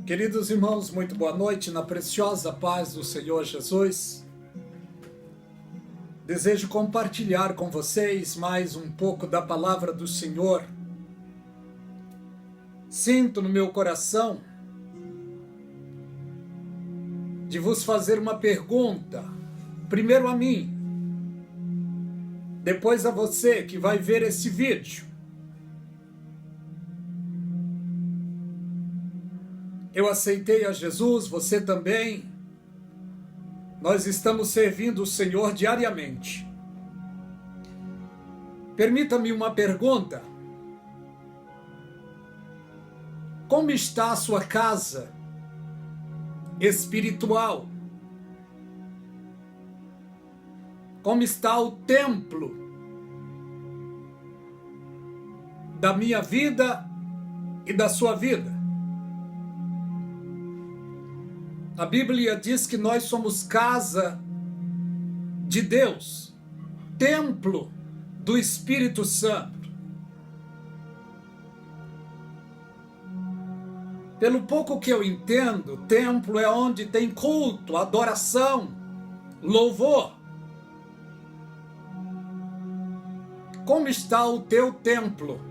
Queridos irmãos, muito boa noite, na preciosa paz do Senhor Jesus. Desejo compartilhar com vocês mais um pouco da palavra do Senhor. Sinto no meu coração de vos fazer uma pergunta, primeiro a mim, depois a você que vai ver esse vídeo. Eu aceitei a Jesus, você também. Nós estamos servindo o Senhor diariamente. Permita-me uma pergunta. Como está a sua casa espiritual? Como está o templo da minha vida e da sua vida? A Bíblia diz que nós somos casa de Deus, templo do Espírito Santo. Pelo pouco que eu entendo, templo é onde tem culto, adoração, louvor. Como está o teu templo?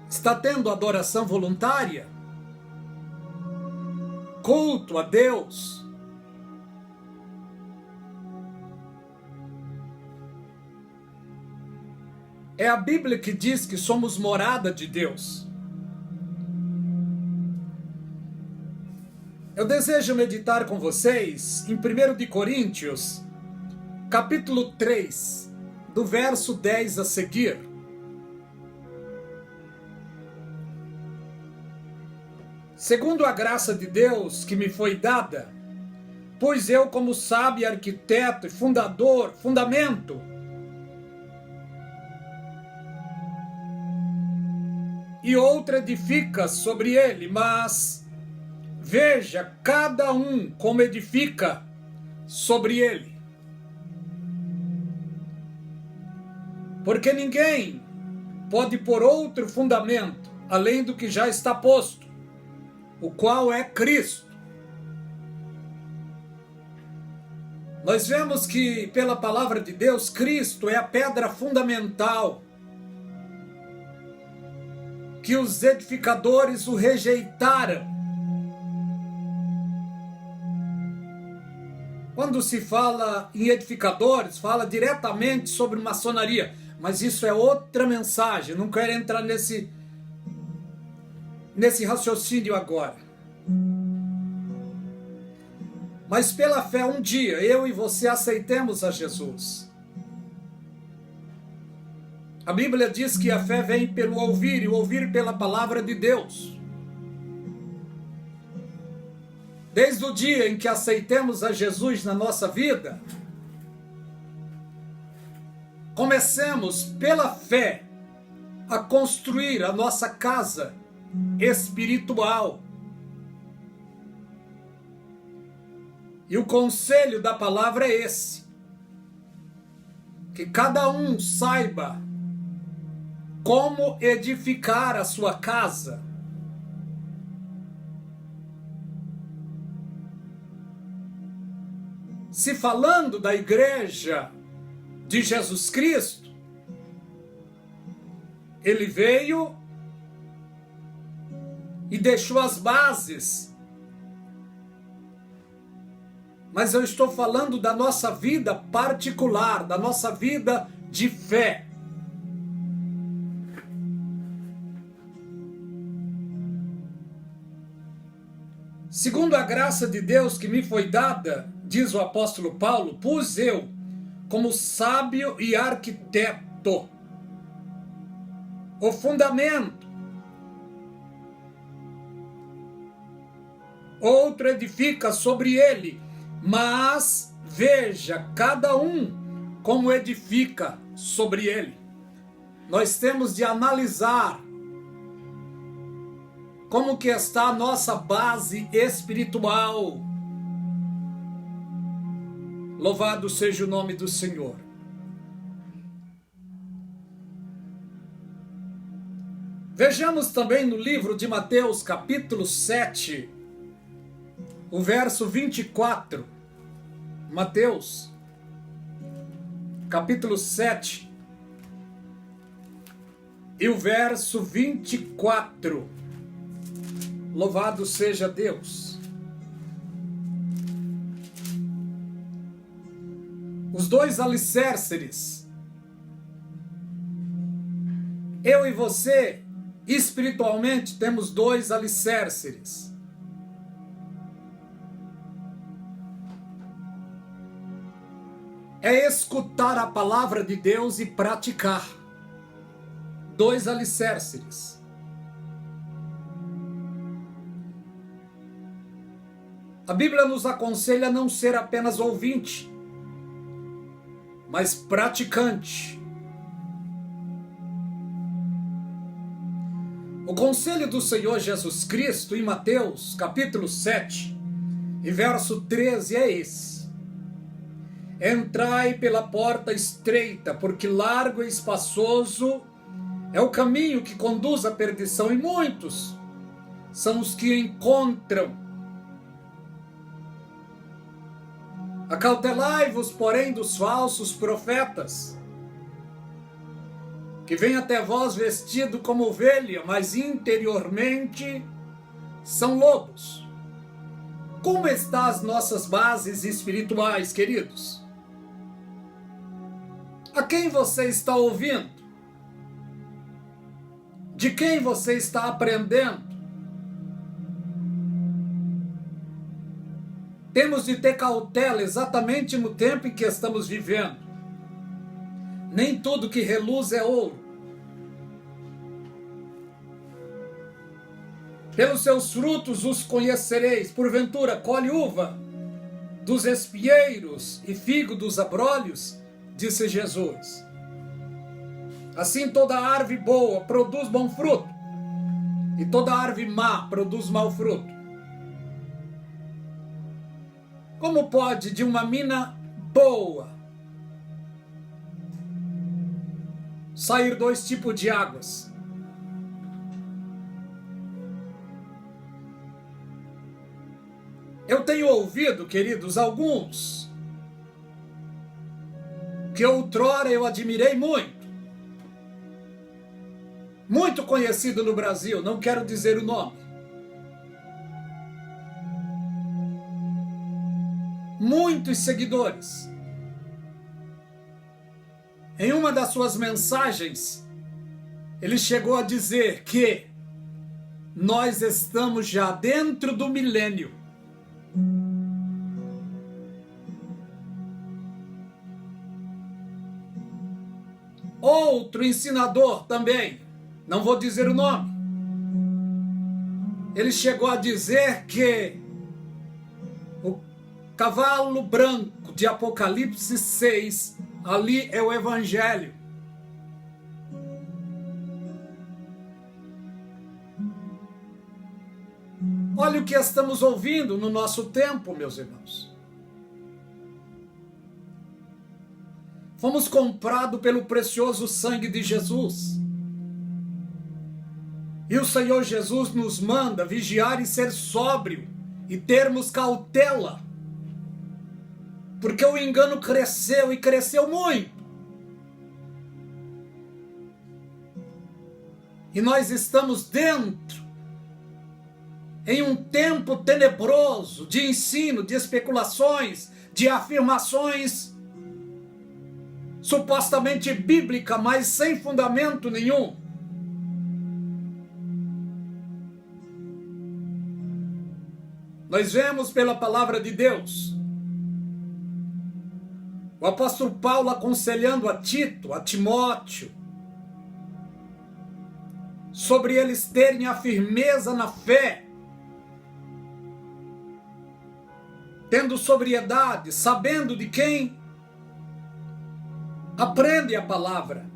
Está tendo adoração voluntária? Culto a Deus? É a Bíblia que diz que somos morada de Deus. Eu desejo meditar com vocês em 1 de Coríntios, capítulo 3, do verso 10 a seguir. Segundo a graça de Deus que me foi dada, pois eu, como sábio arquiteto e fundamento, e outro edifica sobre ele, mas veja cada um como edifica sobre ele. Porque ninguém pode pôr outro fundamento além do que já está posto, o qual é Cristo. Nós vemos que, pela palavra de Deus, Cristo é a pedra fundamental, que os edificadores o rejeitaram. Quando se fala em edificadores, fala diretamente sobre maçonaria, mas isso é outra mensagem, não quero entrar nesse raciocínio agora. Mas pela fé, um dia, eu e você aceitemos a Jesus. A Bíblia diz que a fé vem pelo ouvir, e o ouvir pela palavra de Deus. Desde o dia em que aceitemos a Jesus na nossa vida, comecemos pela fé a construir a nossa casa espiritual. E o conselho da palavra é esse: que cada um saiba como edificar a sua casa. Se falando da igreja de Jesus Cristo, ele veio e deixou as bases. Mas eu estou falando da nossa vida particular, da nossa vida de fé. Segundo a graça de Deus que me foi dada, diz o apóstolo Paulo, pus eu como sábio e arquiteto o fundamento. Outro edifica sobre ele, mas veja cada um como edifica sobre ele. Nós temos de analisar como que está a nossa base espiritual. Louvado seja o nome do Senhor. Vejamos também no livro de Mateus, capítulo 7, o verso 24. Mateus, capítulo 7, e o verso 24. Louvado seja Deus. Os dois alicerces. Eu e você, espiritualmente, temos dois alicerces. É escutar a palavra de Deus e praticar. Dois alicerces. A Bíblia nos aconselha a não ser apenas ouvinte, mas praticante. O conselho do Senhor Jesus Cristo em Mateus, capítulo 7, e verso 13 é esse: entrai pela porta estreita, porque largo e espaçoso é o caminho que conduz à perdição, e muitos são os que encontram. Acautelai-vos, porém, dos falsos profetas, que vêm até vós vestido como ovelha, mas interiormente são lobos. Como estão as nossas bases espirituais, queridos? A quem você está ouvindo? De quem você está aprendendo? Temos de ter cautela exatamente no tempo em que estamos vivendo. Nem tudo que reluz é ouro. Pelos seus frutos os conhecereis. Porventura, colhe uva dos espinheiros e figo dos abrolhos, disse Jesus. Assim toda árvore boa produz bom fruto, e toda árvore má produz mau fruto. Como pode de uma mina boa sair dois tipos de águas? Eu tenho ouvido, queridos, alguns que outrora eu admirei muito conhecido no Brasil, não quero dizer o nome. Muitos seguidores. Em uma das suas mensagens, ele chegou a dizer que nós estamos já dentro do milênio. Outro ensinador também, não vou dizer o nome, ele chegou a dizer que o cavalo branco de Apocalipse 6, ali é o Evangelho. Olha o que estamos ouvindo no nosso tempo, meus irmãos. Fomos comprados pelo precioso sangue de Jesus. E o Senhor Jesus nos manda vigiar e ser sóbrio e termos cautela. Porque o engano cresceu e cresceu muito. E nós estamos dentro, em um tempo tenebroso de ensino, de especulações, de afirmações supostamente bíblica, mas sem fundamento nenhum. Nós vemos pela palavra de Deus o apóstolo Paulo aconselhando a Tito, a Timóteo, sobre eles terem a firmeza na fé, tendo sobriedade, sabendo de quem aprende a palavra.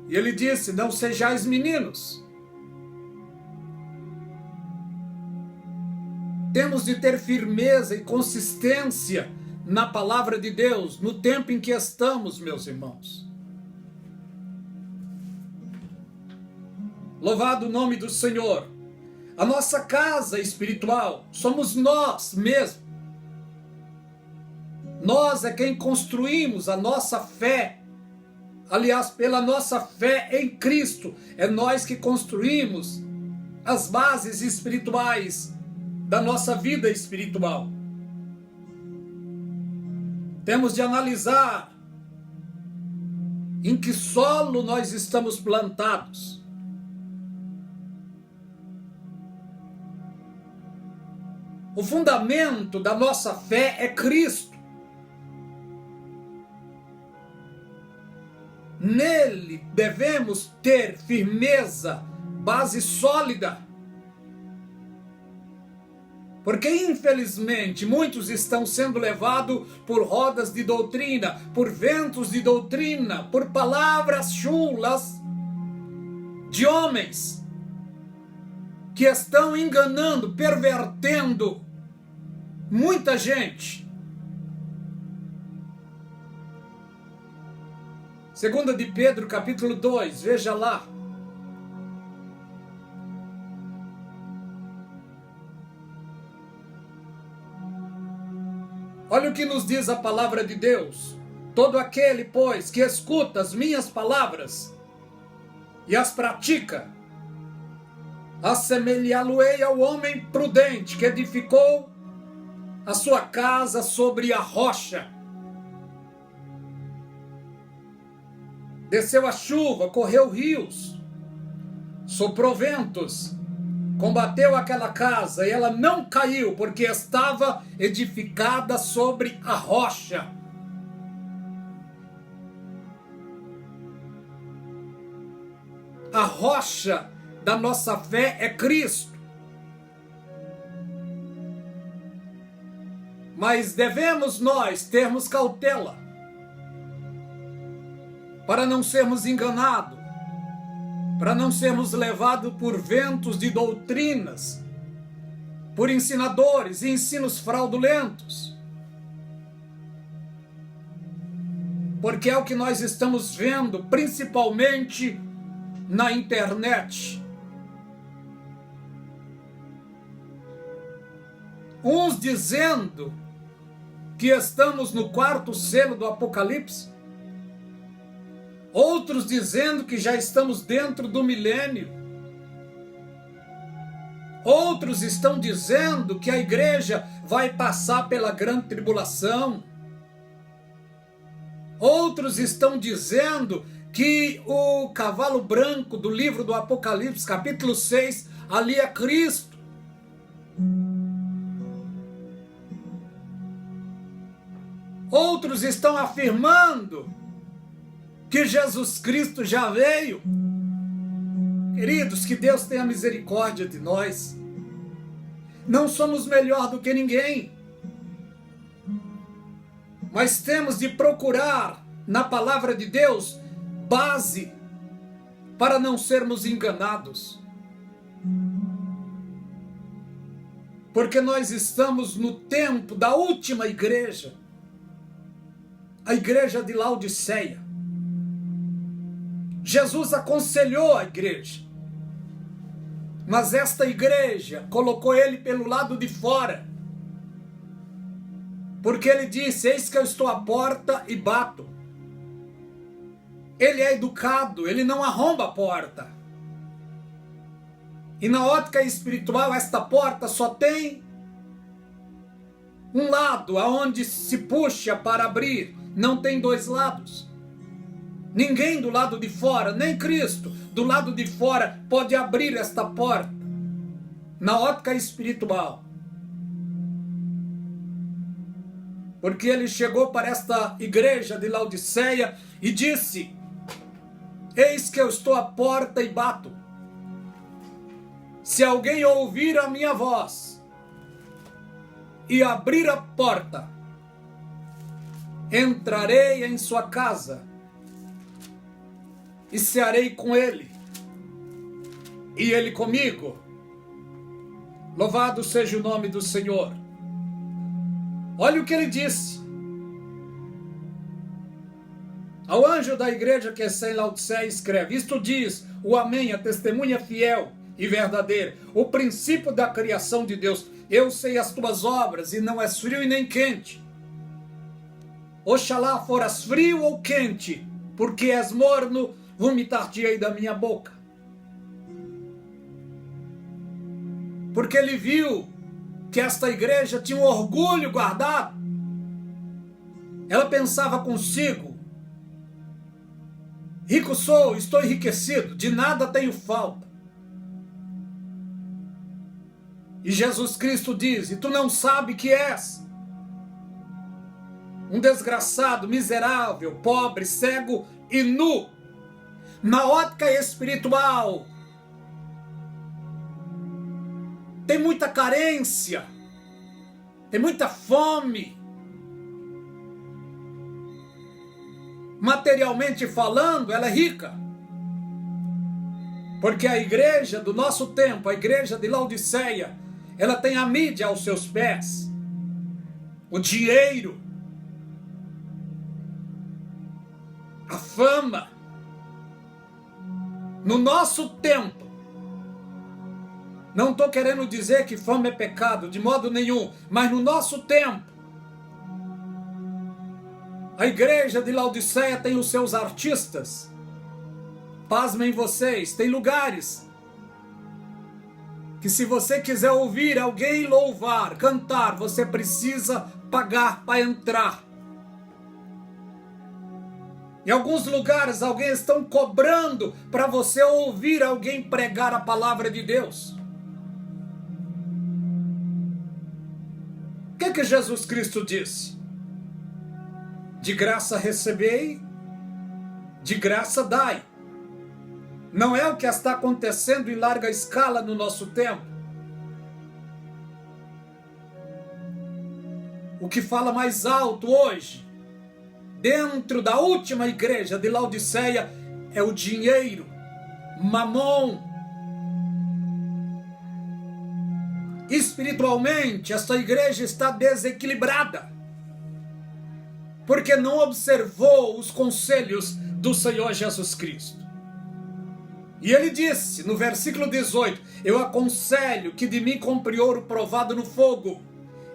E ele disse: não sejais meninos. Temos de ter firmeza e consistência na palavra de Deus, no tempo em que estamos, meus irmãos. Louvado o nome do Senhor. A nossa casa espiritual somos nós mesmos. Nós é quem construímos a nossa fé. Aliás, pela nossa fé em Cristo, é nós que construímos as bases espirituais da nossa vida espiritual. Temos de analisar em que solo nós estamos plantados. O fundamento da nossa fé é Cristo. Nele devemos ter firmeza, base sólida. Porque, infelizmente, muitos estão sendo levados por rodas de doutrina, por ventos de doutrina, por palavras chulas de homens que estão enganando, pervertendo muita gente. 2 de Pedro, capítulo 2, veja lá. Olha o que nos diz a palavra de Deus. Todo aquele, pois, que escuta as minhas palavras e as pratica, assemelhá-lo-ei ao homem prudente que edificou a sua casa sobre a rocha. Desceu a chuva, correu rios, soprou ventos, combateu aquela casa e ela não caiu, porque estava edificada sobre a rocha. A rocha da nossa fé é Cristo. Mas devemos nós termos cautela para não sermos enganados, para não sermos levados por ventos de doutrinas, por ensinadores e ensinos fraudulentos. Porque é o que nós estamos vendo, principalmente na internet. Uns dizendo que estamos no quarto selo do Apocalipse, outros dizendo que já estamos dentro do milênio. Outros estão dizendo que a igreja vai passar pela grande tribulação. Outros estão dizendo que o cavalo branco do livro do Apocalipse, capítulo 6, ali é Cristo. Outros estão afirmando que Jesus Cristo já veio. Queridos, que Deus tenha misericórdia de nós. Não somos melhor do que ninguém, mas temos de procurar na palavra de Deus base para não sermos enganados. Porque nós estamos no tempo da última igreja, a igreja de Laodiceia. Jesus aconselhou a igreja, mas esta igreja colocou ele pelo lado de fora, porque ele disse: eis que eu estou à porta e bato. Ele é educado, ele não arromba a porta. E na ótica espiritual, esta porta só tem um lado aonde se puxa para abrir, não tem dois lados. Ninguém do lado de fora, nem Cristo, do lado de fora, pode abrir esta porta. Na ótica espiritual. Porque ele chegou para esta igreja de Laodiceia e disse: eis que eu estou à porta e bato. Se alguém ouvir a minha voz e abrir a porta, entrarei em sua casa e cearei com ele, e ele comigo. Louvado seja o nome do Senhor. Olha o que ele disse: Ao anjo da igreja que está em Laodiceia escreve: isto diz o Amém, a testemunha fiel e verdadeira, o princípio da criação de Deus. Eu sei as tuas obras, e não és frio e nem quente. Oxalá foras frio ou quente, porque és morno, vomitar-te-ei da minha boca. Porque ele viu que esta igreja tinha um orgulho guardado. Ela pensava consigo: rico sou, estou enriquecido, de nada tenho falta. E Jesus Cristo diz: e tu não sabes que és um desgraçado, miserável, pobre, cego e nu. Na ótica espiritual, tem muita carência, tem muita fome. Materialmente falando, ela é rica. Porque a igreja do nosso tempo, a igreja de Laodiceia, ela tem a mídia aos seus pés, o dinheiro, a fama. No nosso tempo, não estou querendo dizer que fama é pecado, de modo nenhum, mas no nosso tempo, a igreja de Laodiceia tem os seus artistas. Pasmem vocês, tem lugares que, se você quiser ouvir alguém louvar, cantar, você precisa pagar para entrar. Em alguns lugares, alguém estão cobrando para você ouvir alguém pregar a palavra de Deus. O que Jesus Cristo disse? De graça recebei, de graça dai. Não é o que está acontecendo em larga escala no nosso tempo? O que fala mais alto hoje, dentro da última igreja de Laodiceia, é o dinheiro, mamon. Espiritualmente, esta igreja está desequilibrada, porque não observou os conselhos do Senhor Jesus Cristo. E ele disse no versículo 18: eu aconselho que de mim compre ouro provado no fogo,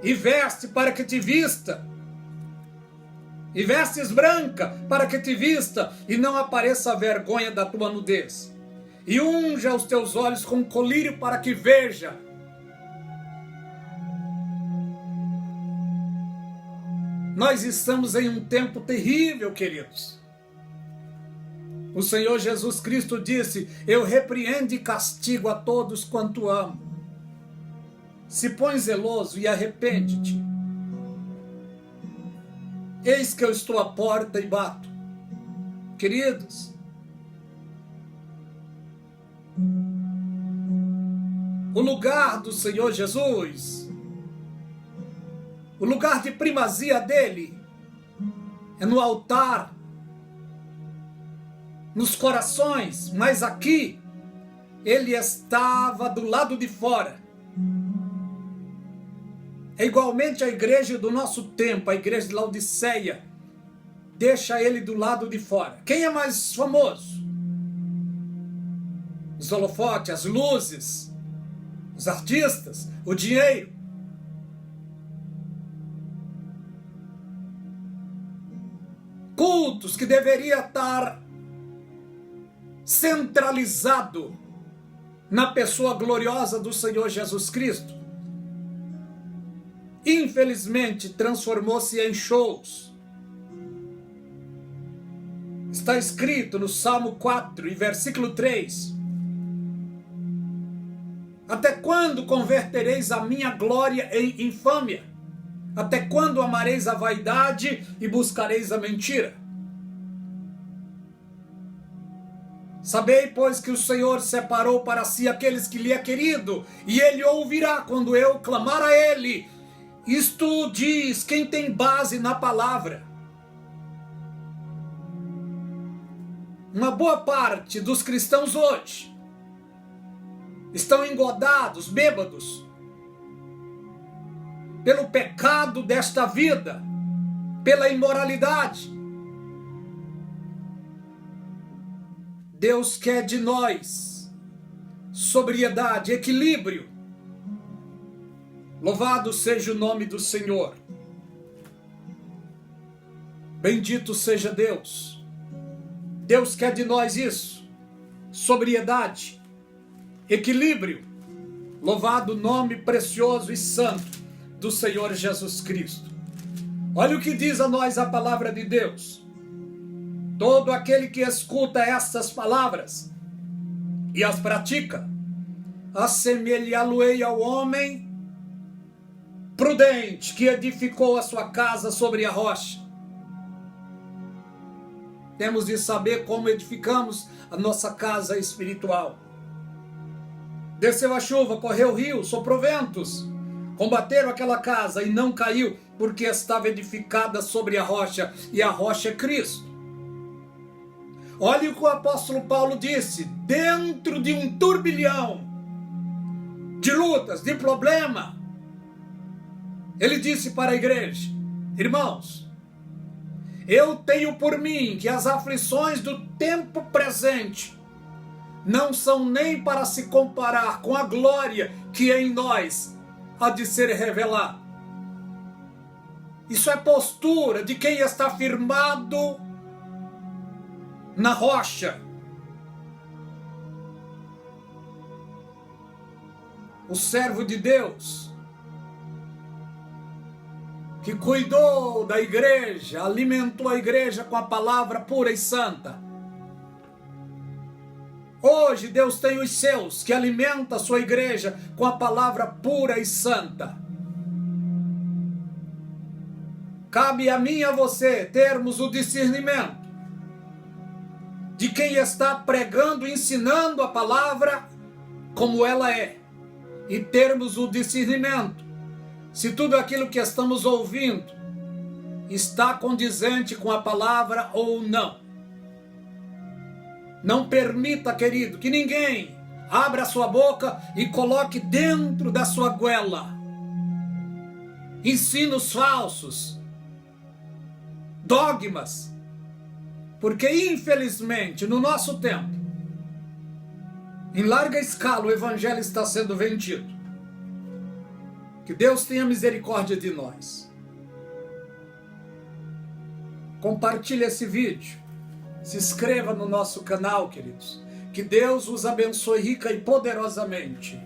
e veste para que te vista, e vestes branca para que te vista, e não apareça a vergonha da tua nudez, e unja os teus olhos com colírio para que veja. Nós estamos em um tempo terrível, queridos. O Senhor Jesus Cristo disse: eu repreendo e castigo a todos quanto amo. Se põe zeloso e arrepende-te. Eis que eu estou à porta e bato. Queridos, o lugar do Senhor Jesus, o lugar de primazia dele, é no altar, nos corações, mas aqui ele estava do lado de fora. É igualmente a igreja do nosso tempo, a igreja de Laodiceia, deixa ele do lado de fora. Quem é mais famoso? Os holofotes, as luzes, os artistas, o dinheiro. Cultos que deveria estar centralizado na pessoa gloriosa do Senhor Jesus Cristo, infelizmente transformou-se em shows. Está escrito no Salmo 4 e versículo 3: até quando convertereis a minha glória em infâmia? Até quando amareis a vaidade e buscareis a mentira? Sabei, pois, que o Senhor separou para si aqueles que lhe é querido, e ele ouvirá quando eu clamar a ele. Isto diz quem tem base na palavra. Uma boa parte dos cristãos hoje estão engodados, bêbados, pelo pecado desta vida, pela imoralidade. Deus quer de nós sobriedade, equilíbrio. Louvado seja o nome do Senhor. Bendito seja Deus. Deus quer de nós isso. Sobriedade, equilíbrio. Louvado o nome precioso e santo do Senhor Jesus Cristo. Olha o que diz a nós a palavra de Deus. Todo aquele que escuta estas palavras e as pratica, assemelhá-lo-ei ao homem prudente que edificou a sua casa sobre a rocha. Temos de saber como edificamos a nossa casa espiritual. Desceu a chuva, correu o rio, soprou ventos, combateram aquela casa e não caiu, porque estava edificada sobre a rocha, e a rocha é Cristo. Olha o que o apóstolo Paulo disse: dentro de um turbilhão de lutas, de problema, ele disse para a igreja: irmãos, eu tenho por mim que as aflições do tempo presente não são nem para se comparar com a glória que em nós há de ser revelada. Isso é postura de quem está firmado na rocha. O servo de Deus que cuidou da igreja, alimentou a igreja com a palavra pura e santa. Hoje Deus tem os seus que alimenta a sua igreja com a palavra pura e santa. Cabe a mim e a você termos o discernimento de quem está pregando, ensinando a palavra como ela é, e termos o discernimento se tudo aquilo que estamos ouvindo está condizente com a palavra ou não. Não permita, querido, que ninguém abra a sua boca e coloque dentro da sua goela ensinos falsos, dogmas, porque infelizmente no nosso tempo, em larga escala, o evangelho está sendo vendido. Que Deus tenha misericórdia de nós. Compartilhe esse vídeo. Se inscreva no nosso canal, queridos. Que Deus os abençoe rica e poderosamente.